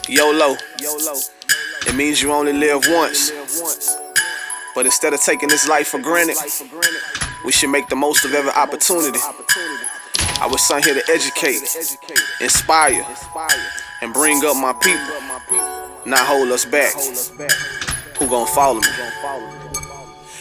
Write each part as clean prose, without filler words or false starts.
Y.O.L.O. It means you only live once. But instead of taking this life for granted, we should make the most of every opportunity. I was sent here to educate, inspire, and bring up my people, not hold us back. Who gon' follow me?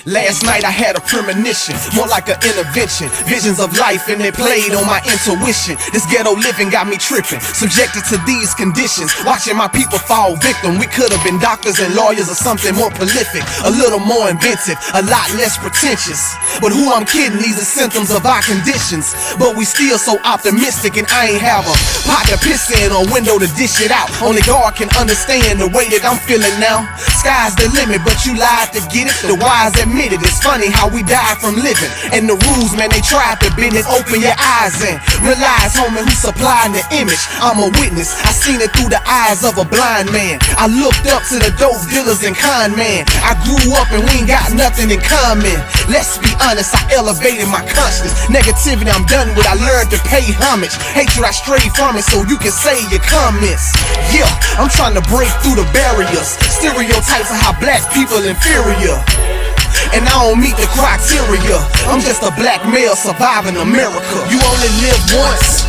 Last night I had a premonition, more like an intervention. Visions of life and they played on my intuition. This ghetto living got me tripping, subjected to these conditions. Watching my people fall victim. We could have been doctors and lawyers or something more prolific, a little more inventive, a lot less pretentious. But who I'm kidding, these are symptoms of our conditions. But we still so optimistic, and I ain't have a pot to piss in or window to dish it out. Only God can understand the way that I'm feeling now. Sky's the limit, but you lied to get it. The wise admit it. It's funny how we die from living, and the rules, man, they tried to bend it. Open your eyes and realize, homie, who's supplying the image. I'm a witness, I seen it through the eyes of a blind man. I looked up to the dope dealers and con man. I grew up and we ain't got nothing in common. Let's be honest, I elevated my consciousness. Negativity I'm done with, I learned to pay homage. Hatred I strayed from it, so you can say your comments. Yeah, I'm trying to break through the barriers, stereotypes of how black people inferior. And I don't meet the criteria. I'm just a black male surviving America. You only live once,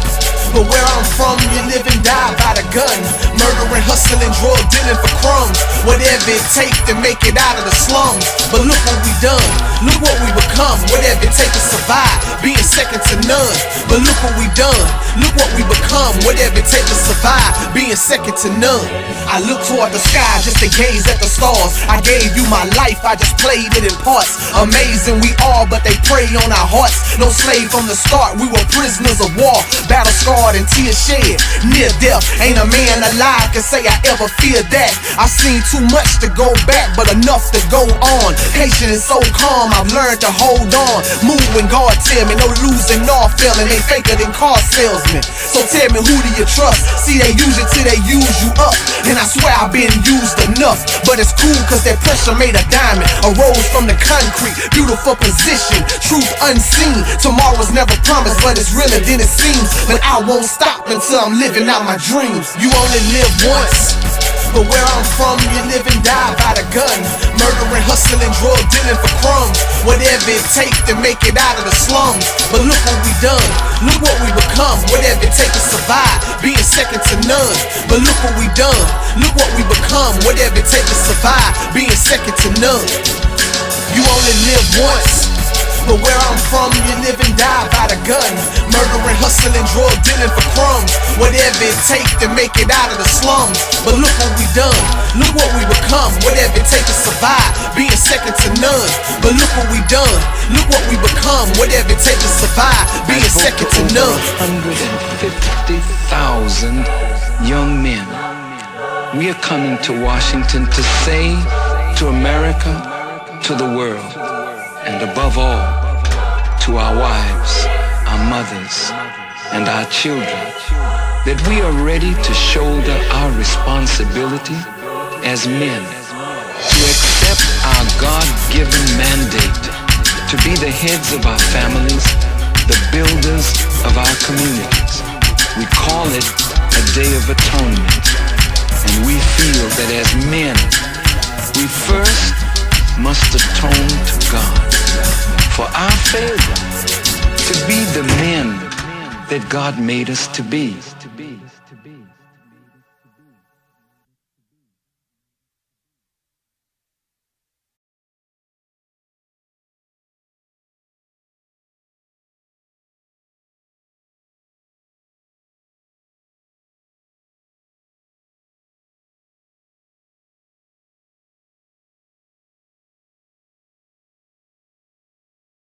but where I'm from, you live and die by the gun. Murdering, hustling, drug dealing for crumbs. Whatever it takes to make it out of the slums. But look what we done, look what we become. Whatever it takes to survive, being second to none. But look what we done, look what we become. Whatever it takes to survive, being second to none. I look toward the sky just to gaze at the stars. I gave you my life, I just played it in parts. Amazing we are, but they prey on our hearts. No slave from the start, we were prisoners of war. Battle scarred and tears shed, near death. Ain't a man alive can say I ever feared that. I've seen too much to go back, but enough to go on. Patient and so calm, I've learned to hold on. Move when God tell me, no losing nor failing. They faker than car salesmen. So tell me, who do you trust? See, they use you till they use you up. And I swear I've been used enough. But it's cool cause that pressure made a diamond. Arose from the concrete, beautiful position. Truth unseen, tomorrow's never promised, but it's realer than it seems. But I won't stop until I'm living out my dreams. You only live once, but where I'm from, you live and die by the gun. Murdering, hustling, drug dealing for crumbs. Whatever it takes to make it out of the slums. But look what we done, look what we become. Whatever it takes to survive, being second to none. But look what we done, look what we become. Whatever it takes to survive, being second to none. You only live once, but where I'm from, you live and die by the gun. Murdering, hustling, drug dealing for crumbs. Whatever it takes to make it out of the slums. But look what we done, look what we become. Whatever it takes to survive, being second to none. But look what we done, look what we become. Whatever it takes to survive, being second to none. 150,000 young men. We are coming to Washington to say to America, to the world, and above all, to our wives, our mothers, and our children, that we are ready to shoulder our responsibility as men, to accept our God-given mandate to be the heads of our families, the builders of our communities. We call it a Day of Atonement, and we feel that as men, we first must atone to God for our failure to be the men that God made us to be.